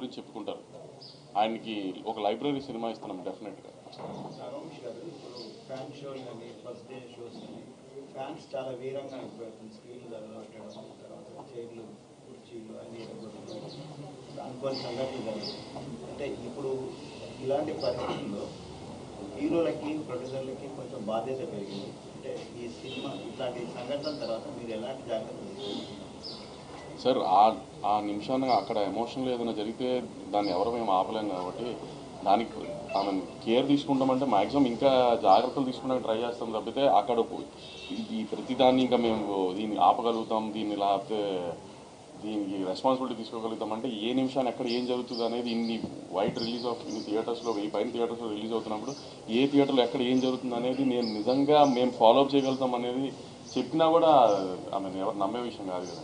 గురించి చెప్పుకుంటారు. ఆయనకి ఒక లైబ్రరీ సినిమా ఇస్తున్నాం డెఫినెట్గా. ఫ్యాన్ షోలు కానీ ఫస్ట్ డే షోస్ కానీ ఫ్యాన్స్ చాలా వీరంగా అయిపోతుంది. స్క్రీన్లు తగలబెట్టడం, తర్వాత చైర్లు కుర్చీలు అన్ని అనుకోని సంఘటనలు జరుగుతుంది. అంటే ఇప్పుడు ఇలాంటి పరిస్థితుల్లో హీరోలకి ప్రొడ్యూసర్లకి కొంచెం బాధ్యత పెరిగింది. అంటే ఈ సినిమా ఇట్లాంటి సంఘటనల తర్వాత మీరు ఎలాంటి జాగ్రత్తలు తీసుకుంటారు? సార్ ఆ నిమిషాన్ని అక్కడ ఎమోషనల్ ఏదైనా జరిగితే దాన్ని ఎవరు మేము ఆపలేం కాబట్టి దానికి ఆమె కేర్ తీసుకుంటామంటే మ్యాక్సిమం ఇంకా జాగ్రత్తలు తీసుకోవడానికి ట్రై చేస్తాం తప్పితే అక్కడ ఈ ప్రతిదాన్ని ఇంకా మేము దీన్ని ఆపగలుగుతాం, దీన్ని లేకపోతే దీనికి రెస్పాన్సిబిలిటీ తీసుకోగలుగుతాం అంటే ఏ నిమిషాన్ని ఎక్కడ ఏం జరుగుతుంది అనేది ఇన్ని ఇన్ని థియేటర్స్లో 1000 పైన థియేటర్స్లో రిలీజ్ అవుతున్నప్పుడు ఏ థియేటర్లో ఎక్కడ ఏం జరుగుతుంది అనేది నేను నిజంగా మేము ఫాలో అప్ చేయగలుగుతాం అనేది చెప్పినా కూడా ఆమె ఎవరు నమ్మే విషయం కాదు కదా.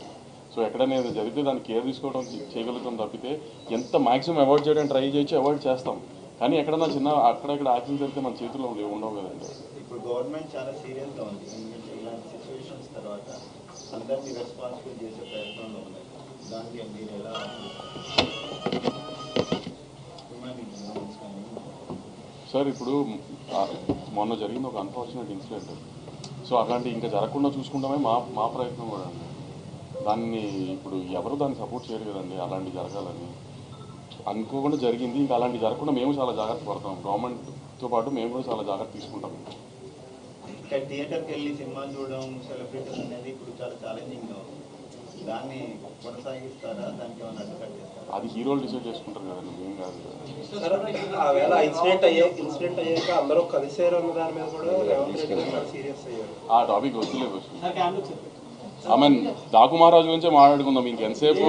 సో ఎక్కడైనా జరిగితే దాన్ని కేర్ తీసుకోవడం చేయగలుగుతాం తప్పితే ఎంత మ్యాక్సిమం అవాయిడ్ చేయడానికి ట్రై చేయొచ్చు, అవాయిడ్ చేస్తాం. కానీ ఎక్కడన్నా అక్కడెక్కడ యాక్సిడెంట్ జరిగితే మన చేతుల్లో ఉండవు కదండి. ఇప్పుడు గవర్నమెంట్ చాలా సీరియస్గా ఉంది. ఎందుకంటే ఇలాంటి సిచ్యువేషన్స్ తర్వాత అందరినీ రెస్పాన్సిబుల్ చేసే ప్రయత్నంలో ఉన్నారు. దానికి మీరు ఎలా సార్ ఇప్పుడు మొన్న జరిగింది ఒక అన్ఫార్చునేట్ ఇన్సిడెంట్. సో అట్లాంటి ఇంకా జరగకుండా చూసుకుంటామే మా ప్రయత్నం కూడా అండి. దాన్ని ఇప్పుడు ఎవరు దాన్ని సపోర్ట్ చేయరు కదండి. అలాంటి జరగాలని అనుకోకుండా జరిగింది. ఇంకా అలాంటి జరగకుండా మేము చాలా జాగ్రత్త పడతాం. గవర్నమెంట్తో పాటు మేము కూడా చాలా జాగ్రత్త తీసుకుంటాం. ఇంకా థియేటర్కి వెళ్ళి సినిమా చూడడం సెలబ్రిటీస్ అనేది ఇప్పుడు చాలా ఛాలెంజింగ్గా ఉంది. దాన్ని కొనసాగిస్తారా? దానికి ఏమైనా అడ్డుకట్ చేస్తారా? అది హీరోలు డిసైడ్ చేసుకుంటారు కదండి, మేము కాదు. ఇన్సిడెంట్ అయ్యాక అందరూ కలిసారు అన్న దాని మీద కూడా సీరియస్ అయ్యారు. ఆ టాపిక్ వద్దులేదు. ఆమె డాకు మహారాజు గురించే మాట్లాడుకుందాం ఇంకెంతసేపు.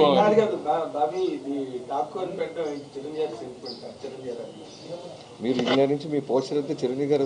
మీరు ఇండియా నుంచి మీ పోస్టర్ అయితే చిరంజీవి గారు